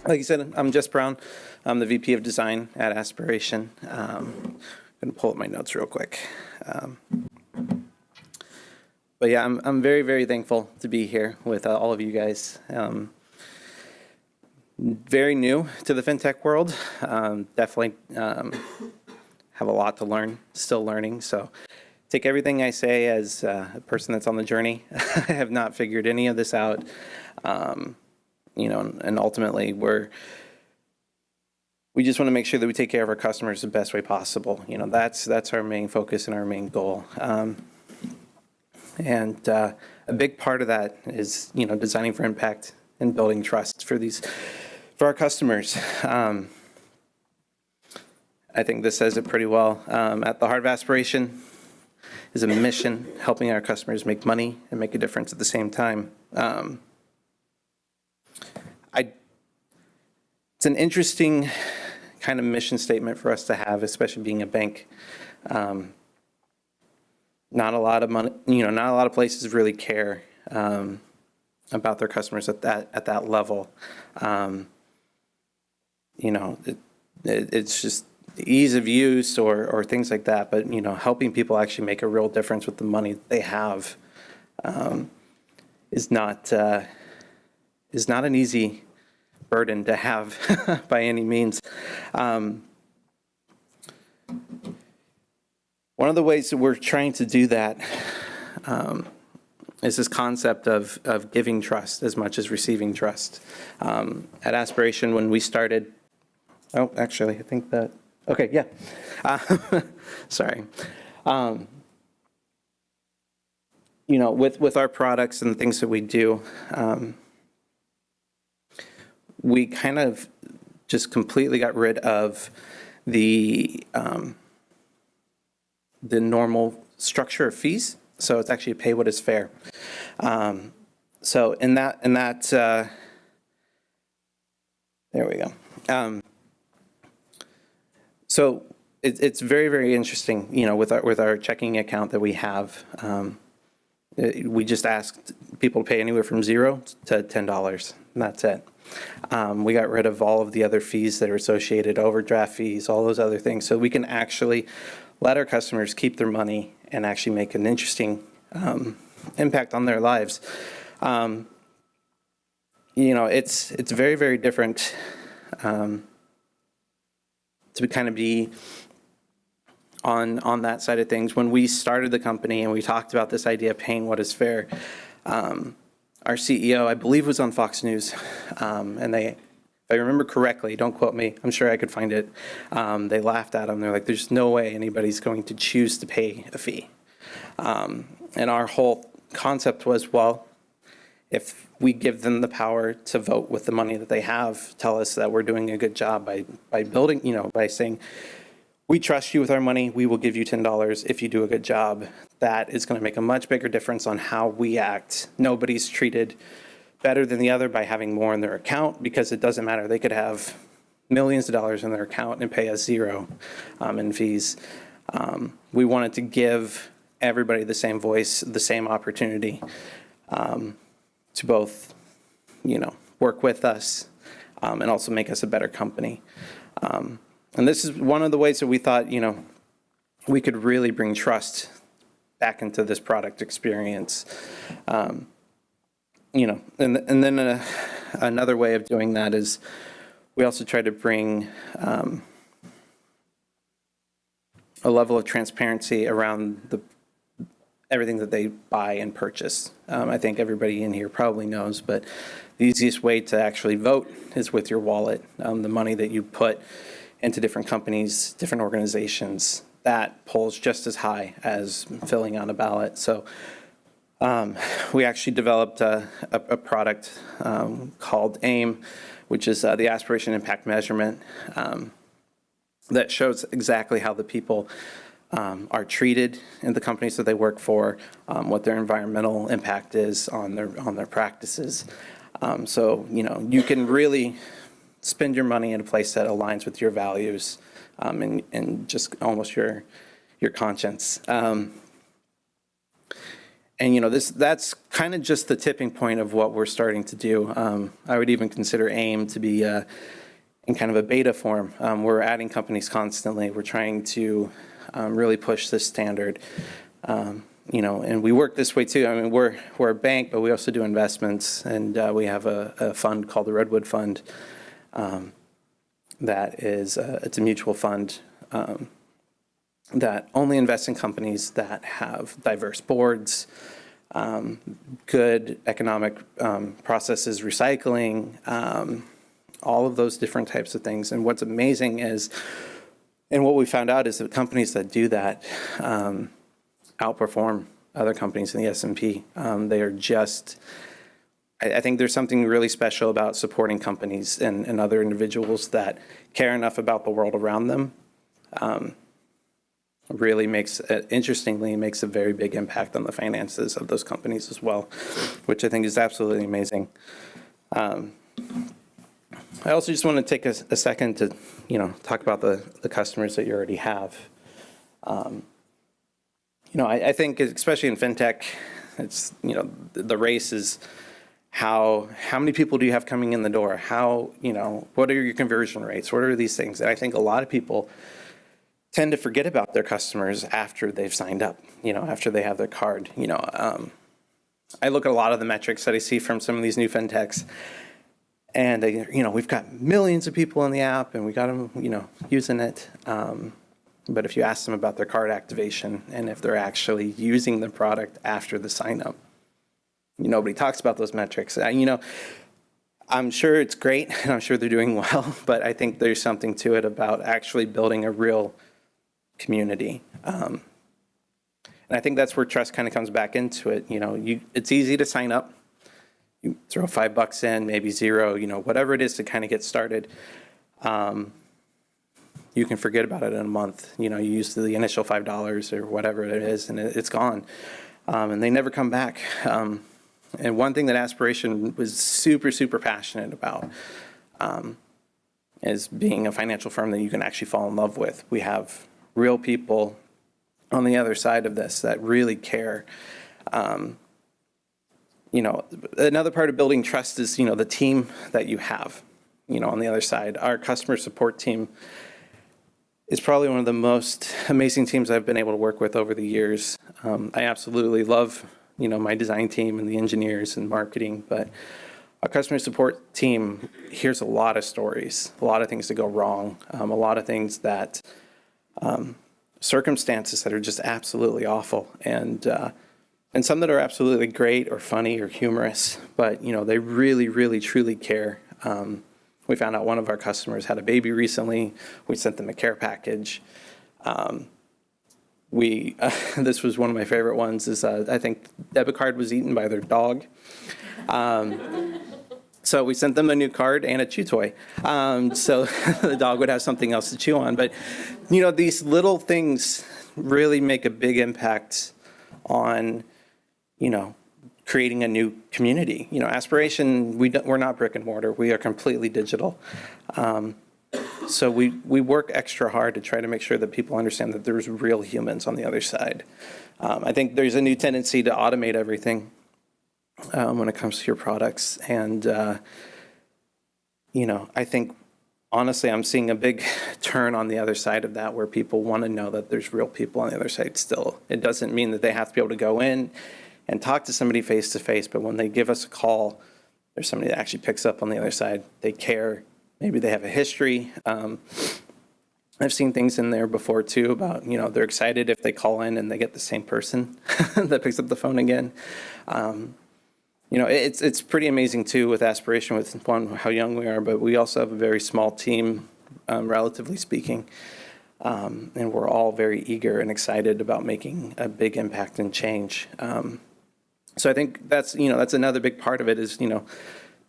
Like you said, I'm Jess Brown. I'm the VP of Design at Aspiration. I'm going to pull up my notes real quick. But yeah, I'm very, very thankful to be here with all of you guys. Very new to the fintech world. Definitely have a lot to learn, still learning. So take everything I say as a person that's on the journey. I have not figured any of this out. And ultimately we just want to make sure that we take care of our customers the best way possible. That's our main focus and our main goal. And a big part of that is, designing for impact and building trust for our customers. I think this says it pretty well. At the heart of Aspiration is a mission, helping our customers make money and make a difference at the same time. It's an interesting kind of mission statement for us to have, especially being a bank. Not a lot of money, not a lot of places really care about their customers at that level. It's just ease of use or things like that. But helping people actually make a real difference with the money that they have is not an easy burden to have by any means. One of the ways that we're trying to do that is this concept of giving trust as much as receiving trust. At Aspiration, when we started, I think that, okay, yeah. Sorry. With our products and the things that we do, we kind of just completely got rid of the normal structure of fees. So it's actually pay what is fair. So in that there we go. So it's very, very interesting, with our checking account that we have. We just asked people to pay anywhere from $0 to $10, and that's it. We got rid of all of the other fees that are associated, overdraft fees, all those other things, so we can actually let our customers keep their money and actually make an interesting impact on their lives. It's very, very different to kind of be on that side of things. When we started the company and we talked about this idea of paying what is fair, our CEO, I believe, was on Fox News, and if I remember correctly, don't quote me, I'm sure I could find it, they laughed at him. They're like, there's no way anybody's going to choose to pay a fee. And our whole concept was, well, if we give them the power to vote with the money that they have, tell us that we're doing a good job by building, by saying, we trust you with our money, we will give you $10 if you do a good job. That is going to make a much bigger difference on how we act. Nobody's treated better than the other by having more in their account, because it doesn't matter. They could have millions of dollars in their account and pay us $0 in fees. We wanted to give everybody the same voice, the same opportunity to both, work with us and also make us a better company. And this is one of the ways that we thought, we could really bring trust back into this product experience. And then another way of doing that is we also try to bring a level of transparency around everything that they buy and purchase. I think everybody in here probably knows, but the easiest way to actually vote is with your wallet. The money that you put into different companies, different organizations, that pulls just as high as filling out a ballot. So we actually developed a product called AIM, which is the Aspiration Impact Measurement, that shows exactly how the people are treated in the companies that they work for, what their environmental impact is on their practices. So you can really spend your money in a place that aligns with your values and just almost your conscience. And that's kind of just the tipping point of what we're starting to do. I would even consider AIM to be in kind of a beta form. We're adding companies constantly. We're trying to really push this standard. And we work this way too. I mean, we're a bank, but we also do investments, and we have a fund called the Redwood Fund. That is, it's a mutual fund that only invests in companies that have diverse boards, good economic processes, recycling, all of those different types of things. And what's amazing is, and what we found out is that companies that do that outperform other companies in the S&P. They are just, I think there's something really special about supporting companies and other individuals that care enough about the world around them. Really interestingly makes a very big impact on the finances of those companies as well, which I think is absolutely amazing. I also just want to take a second to, talk about the customers that you already have. I think especially in fintech, it's, the race is how many people do you have coming in the door? What are your conversion rates? What are these things? And I think a lot of people tend to forget about their customers after they've signed up, after they have their card. I look at a lot of the metrics that I see from some of these new fintechs, and we've got millions of people in the app, and we got them, using it. But if you ask them about their card activation and if they're actually using the product after the sign up, nobody talks about those metrics. I'm sure it's great, and I'm sure they're doing well, but I think there's something to it about actually building a real community. And I think that's where trust kind of comes back into it. It's easy to sign up. You throw $5 in, maybe $0, whatever it is to kind of get started. You can forget about it in a month. You use the initial $5 or whatever it is, and it's gone. And they never come back. And one thing that Aspiration was super, super passionate about is being a financial firm that you can actually fall in love with. We have real people on the other side of this that really care. Another part of building trust is, the team that you have, on the other side. Our customer support team is probably one of the most amazing teams I've been able to work with over the years. I absolutely love, my design team and the engineers and marketing, but our customer support team hears a lot of stories, a lot of things that go wrong, a lot of things that, circumstances that are just absolutely awful, and some that are absolutely great or funny or humorous, but, they really, really, truly care. We found out one of our customers had a baby recently. We sent them a care package. This was one of my favorite ones, is I think debit card was eaten by their dog. So we sent them a new card and a chew toy. So the dog would have something else to chew on. But, these little things really make a big impact on, creating a new community. Aspiration, we're not brick and mortar. We are completely digital. So we work extra hard to try to make sure that people understand that there's real humans on the other side. I think there's a new tendency to automate everything when it comes to your products. And, I think, honestly, I'm seeing a big turn on the other side of that, where people want to know that there's real people on the other side still. It doesn't mean that they have to be able to go in and talk to somebody face to face, but when they give us a call, there's somebody that actually picks up on the other side. They care. Maybe they have a history. I've seen things in there before too about, they're excited if they call in and they get the same person that picks up the phone again. It's pretty amazing too with Aspiration, with how young we are, but we also have a very small team, relatively speaking. And we're all very eager and excited about making a big impact and change. So I think that's another big part of it is,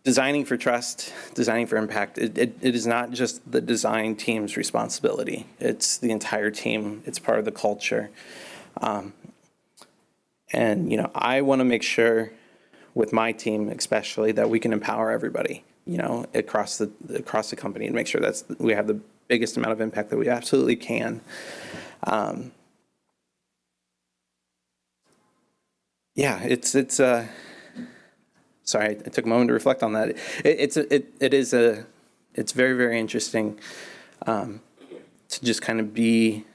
designing for trust, designing for impact. It is not just the design team's responsibility. It's the entire team. It's part of the culture. And, I want to make sure with my team, especially, that we can empower everybody, across the company, and make sure we have the biggest amount of impact that we absolutely can. Yeah, sorry, I took a moment to reflect on that. It's very, very interesting to just kind of be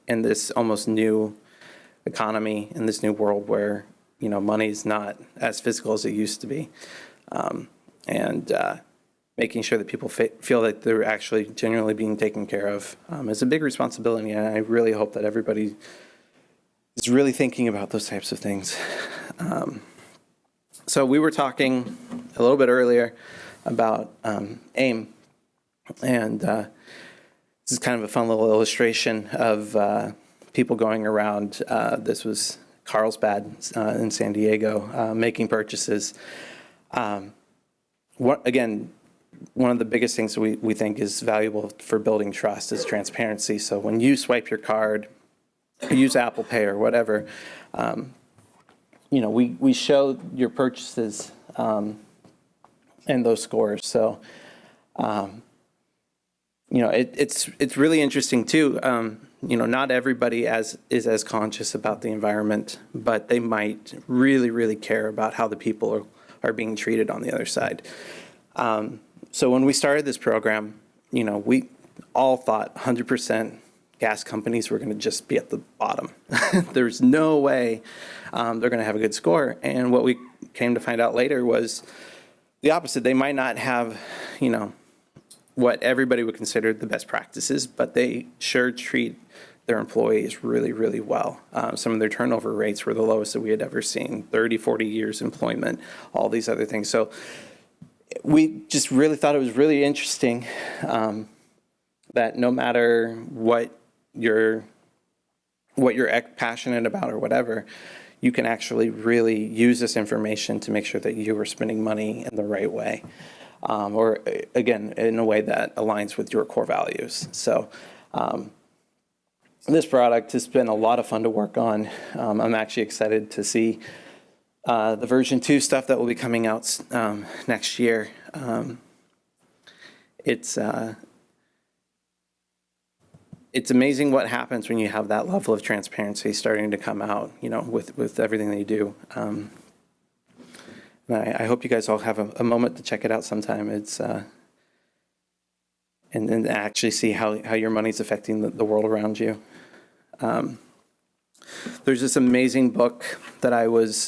in this almost new economy, in this new world where, money's not as physical as it used to be. And making sure that people feel that they're actually genuinely being taken care of is a big responsibility. And I really hope that everybody is really thinking about those types of things. So we were talking a little bit earlier about AIM, and this is kind of a fun little illustration of people going around. This was Carlsbad in San Diego, making purchases. Again, one of the biggest things that we think is valuable for building trust is transparency. So when you swipe your card, use Apple Pay or whatever, we show your purchases and those scores. So, it's really interesting too. Not everybody is as conscious about the environment, but they might really, really care about how the people are being treated on the other side. So when we started this program, we all thought 100% gas companies were going to just be at the bottom. There's no way they're going to have a good score. And what we came to find out later was the opposite. They might not have, what everybody would consider the best practices, but they sure treat their employees really, really well. Some of their turnover rates were the lowest that we had ever seen, 30, 40 years employment, all these other things. So we just really thought it was really interesting that no matter what you're passionate about or whatever, you can actually really use this information to make sure that you are spending money in the right way, or again, in a way that aligns with your core values. So this product has been a lot of fun to work on. I'm actually excited to see the version 2 stuff that will be coming out next year. It's amazing what happens when you have that level of transparency starting to come out, with everything that you do. I hope you guys all have a moment to check it out sometime. It's and actually see how your money's affecting the world around you. There's this amazing book that I was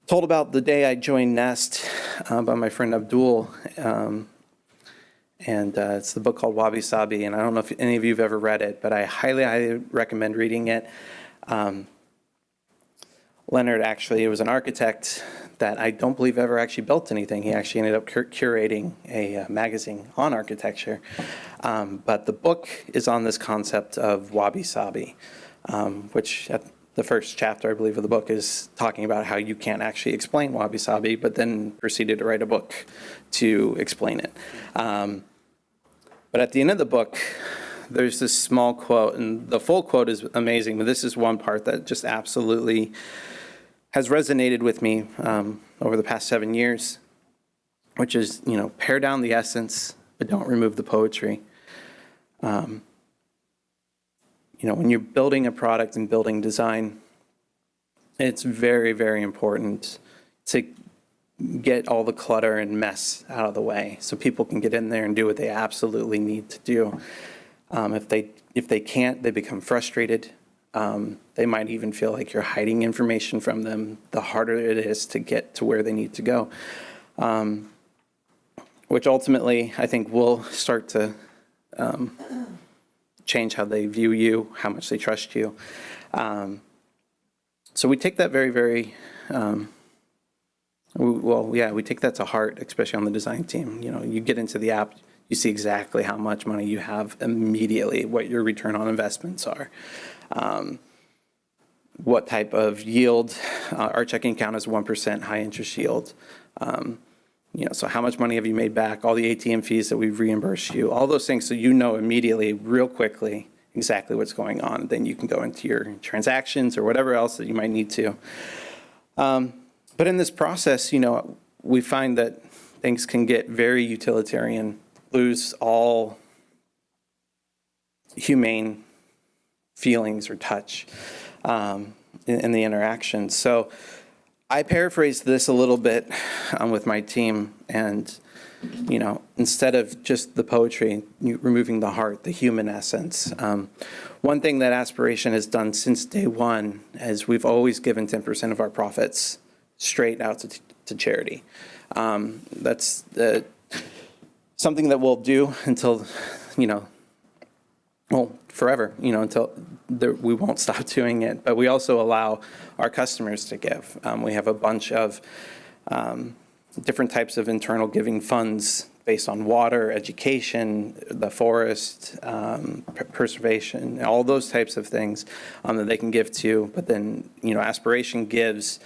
told about the day I joined Nest by my friend Abdul. And it's the book called Wabi Sabi, and I don't know if any of you have ever read it, but I highly, highly recommend reading it. Leonard actually was an architect that I don't believe ever actually built anything. He actually ended up curating a magazine on architecture. But the book is on this concept of Wabi Sabi, which at the first chapter, I believe, of the book is talking about how you can't actually explain Wabi Sabi, but then proceeded to write a book to explain it. But at the end of the book, there's this small quote, and the full quote is amazing, but this is one part that just absolutely has resonated with me over the past 7 years, which is, pare down the essence, but don't remove the poetry. When you're building a product and building design, it's very, very important to get all the clutter and mess out of the way so people can get in there and do what they absolutely need to do. If they can't, they become frustrated. They might even feel like you're hiding information from them. The harder it is to get to where they need to go, which ultimately I think will start to change how they view you, how much they trust you. So we take that very, very we take that to heart, especially on the design team. You get into the app, you see exactly how much money you have immediately, what your return on investments are, what type of yield. Our checking account is 1% high interest yield. So how much money have you made back, all the ATM fees that we've reimbursed you, all those things, so immediately, real quickly, exactly what's going on. Then you can go into your transactions or whatever else that you might need to. But in this process, we find that things can get very utilitarian, lose all humane feelings or touch. in the interaction. So I paraphrased this a little bit with my team, and instead of just the poetry, removing the heart, the human essence. One thing that Aspiration has done since day one is we've always given 10% of our profits straight out to charity. That's something that we'll do until, forever, until we won't stop doing it. But we also allow our customers to give. We have a bunch of different types of internal giving funds based on water, education, the forest, preservation, all those types of things that they can give to. But then, Aspiration gives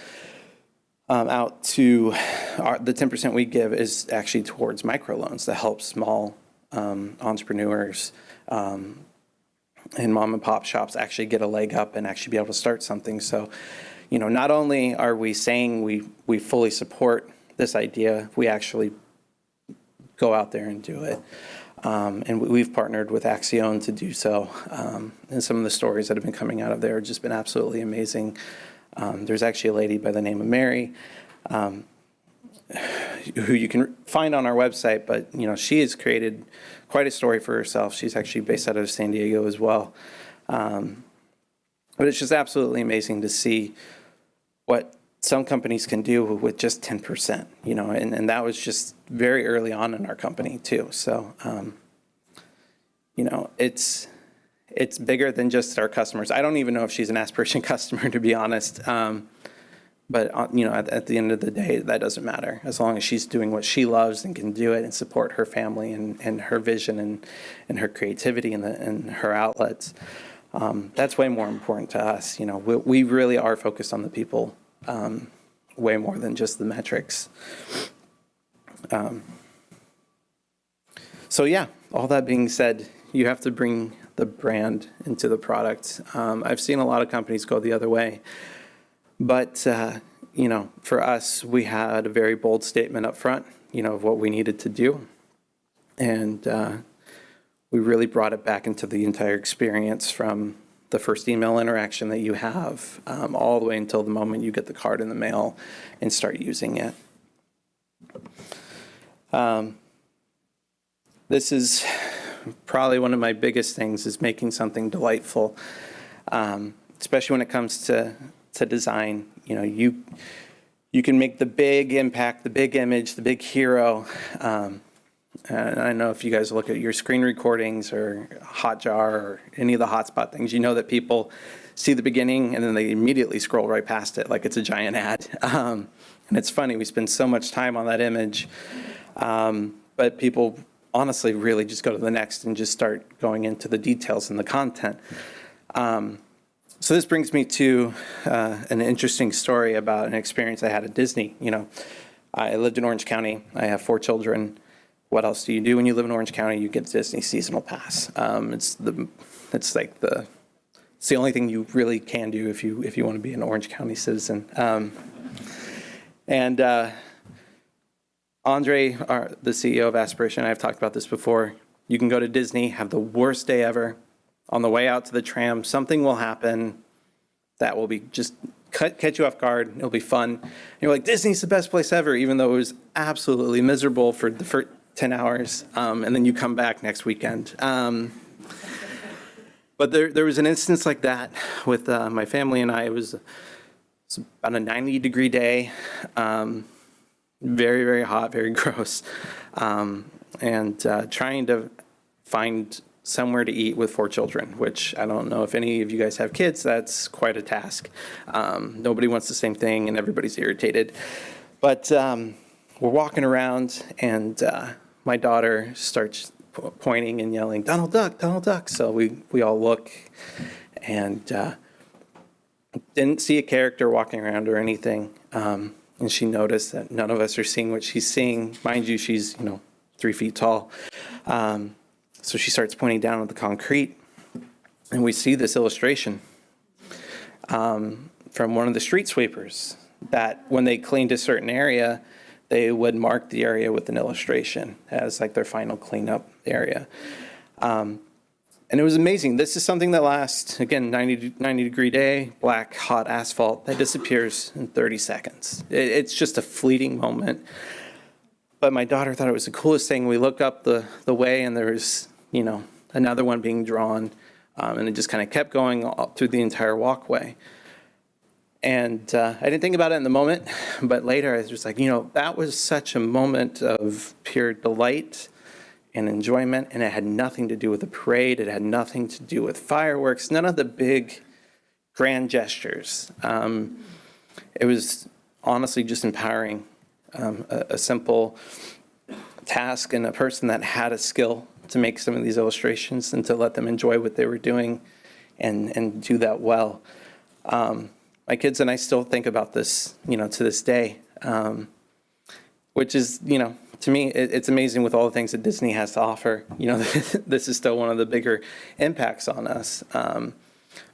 out to the 10% we give is actually towards microloans that help small entrepreneurs and mom and pop shops actually get a leg up and actually be able to start something. So, not only are we saying we fully support this idea, we actually go out there and do it. And we've partnered with Axion to do so. And some of the stories that have been coming out of there have just been absolutely amazing. There's actually a lady by the name of Mary, who you can find on our website, but she has created quite a story for herself. She's actually based out of San Diego as well. But it's just absolutely amazing to see what some companies can do with just 10%, and that was just very early on in our company too. So, it's bigger than just our customers. I don't even know if she's an Aspiration customer, to be honest. But at the end of the day, that doesn't matter. As long as she's doing what she loves and can do it and support her family and her vision and her creativity and her outlets, that's way more important to us. We really are focused on the people. Way more than just the metrics. So yeah, all that being said, you have to bring the brand into the product. I've seen a lot of companies go the other way, but for us, we had a very bold statement up front, of what we needed to do, and we really brought it back into the entire experience from the first email interaction that you have, all the way until the moment you get the card in the mail and start using it. This is probably one of my biggest things, is making something delightful, especially when it comes to design. You can make the big impact, the big image, the big hero. And I know if you guys look at your screen recordings or Hotjar or any of the hotspot things, that people see the beginning and then they immediately scroll right past it like it's a giant ad. And it's funny, we spend so much time on that image, but people honestly really just go to the next and just start going into the details and the content. So this brings me to an interesting story about an experience I had at Disney. I lived in Orange County. I have 4 children. What else do you do when you live in Orange County? You get Disney seasonal pass. It's the only thing you really can do if you want to be an Orange County citizen. And Andre, the CEO of Aspiration, I've talked about this before. You can go to Disney, have the worst day ever. On the way out to the tram, something will happen that will be just catch you off guard. It'll be fun. And you're like, Disney's the best place ever, even though it was absolutely miserable for the first 10 hours, and then you come back next weekend. But there was an instance like that with my family and I. It was about a 90-degree day, very, very hot, very gross, and trying to find somewhere to eat with 4 children, which I don't know if any of you guys have kids. That's quite a task. Nobody wants the same thing, and everybody's irritated. But we're walking around, and my daughter starts pointing and yelling, Donald Duck, Donald Duck. So we all look, and didn't see a character walking around or anything. And she noticed that none of us are seeing what she's seeing. Mind you, she's 3 feet tall. So she starts pointing down at the concrete, and we see this illustration from one of the street sweepers that when they cleaned a certain area, they would mark the area with an illustration as like their final cleanup area. And it was amazing. This is something that lasts, again, 90-degree day, black, hot asphalt, that disappears in 30 seconds. It's just a fleeting moment. But my daughter thought it was the coolest thing. We looked up the way, and there was, another one being drawn, and it just kind of kept going up through the entire walkway. And I didn't think about it in the moment, but later I was just like, that was such a moment of pure delight and enjoyment, and it had nothing to do with the parade. It had nothing to do with fireworks, none of the big grand gestures. It was honestly just empowering, a simple task and a person that had a skill to make some of these illustrations and to let them enjoy what they were doing and do that well. My kids and I still think about this, to this day, which is, to me, it's amazing with all the things that Disney has to offer. This is still one of the bigger impacts on us.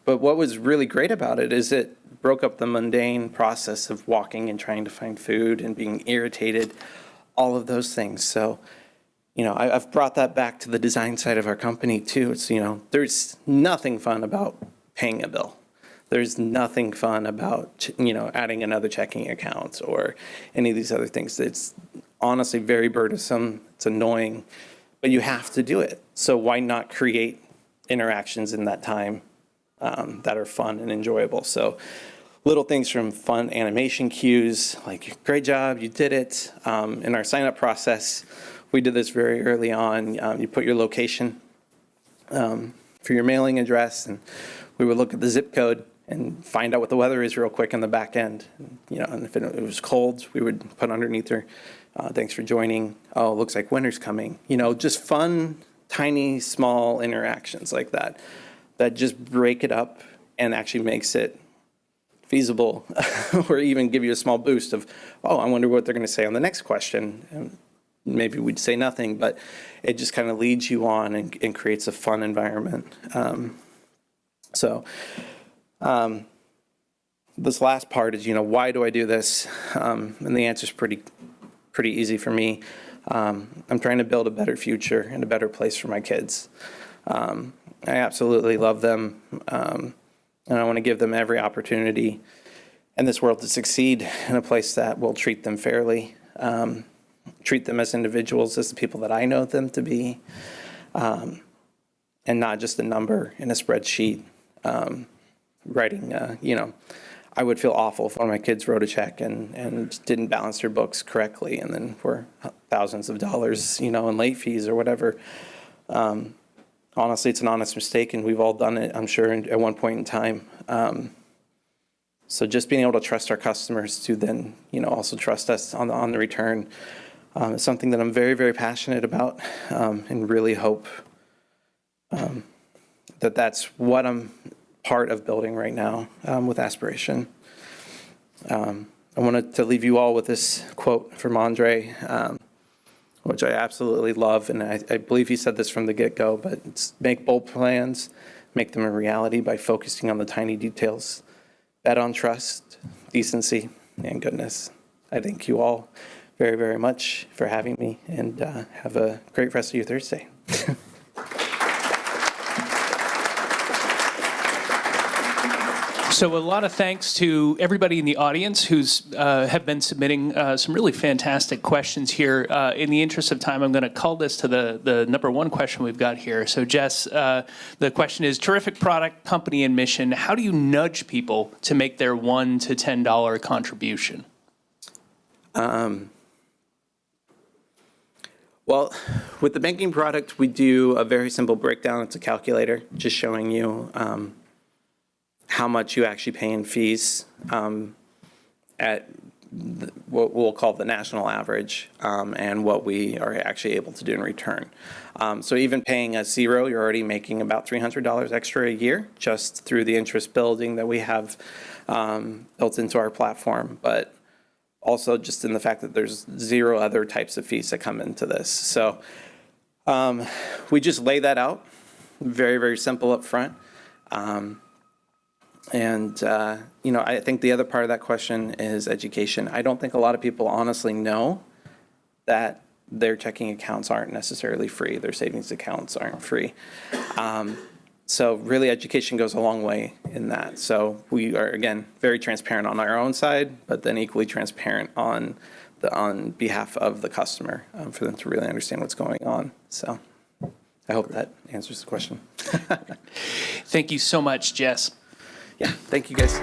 But what was really great about it is it broke up the mundane process of walking and trying to find food and being irritated, all of those things. So, I've brought that back to the design side of our company too. It's, there's nothing fun about paying a bill. There's nothing fun about, adding another checking account or any of these other things. It's honestly very burdensome. It's annoying, but you have to do it. So why not create interactions in that time that are fun and enjoyable? So little things from fun animation cues, like, great job, you did it. In our sign-up process, we did this very early on. You put your location for your mailing address, and we would look at the zip code and find out what the weather is real quick on the back end. And if it was cold, we would put underneath her, thanks for joining. Oh, looks like winter's coming. Just fun, tiny, small interactions like that just break it up and actually makes it feasible or even give you a small boost of, oh, I wonder what they're going to say on the next question. And maybe we'd say nothing, but it just kind of leads you on and creates a fun environment. This last part is, why do I do this? And the answer is pretty easy for me. I'm trying to build a better future and a better place for my kids. I absolutely love them, and I want to give them every opportunity in this world to succeed in a place that will treat them fairly, treat them as individuals, as the people that I know them to be, and not just a number in a spreadsheet. Writing, I would feel awful if one of my kids wrote a check and didn't balance their books correctly, and then for thousands of dollars, in late fees or whatever. Honestly, it's an honest mistake, and we've all done it, I'm sure, at one point in time. So just being able to trust our customers to then, also trust us on the return is something that I'm very, very passionate about, and really hope that that's what I'm part of building right now with Aspiration. I wanted to leave you all with this quote from Andre, which I absolutely love, and I believe he said this from the get-go, but it's make bold plans, make them a reality by focusing on the tiny details. Bet on trust, decency, and goodness. I thank you all very, very much for having me, and have a great rest of your Thursday. So a lot of thanks to everybody in the audience who's have been submitting some really fantastic questions here. In the interest of time, I'm going to call this to the number one question we've got here. So Jess, the question is, terrific product, company, and mission. How do you nudge people to make their $1 to $10 contribution? Well, with the banking product, we do a very simple breakdown. It's a calculator just showing you how much you actually pay in fees at what we'll call the national average, and what we are actually able to do in return. So even paying a zero, you're already making about $300 extra a year just through the interest building that we have built into our platform, but also just in the fact that there's zero other types of fees that come into this. So we just lay that out, very, very simple up front. I think the other part of that question is education. I don't think a lot of people honestly know that their checking accounts aren't necessarily free. Their savings accounts aren't free. So really, education goes a long way in that. So we are, again, very transparent on our own side, but then equally transparent on behalf of the customer, for them to really understand what's going on. So I hope that answers the question. Thank you so much, Jess. Yeah, thank you guys.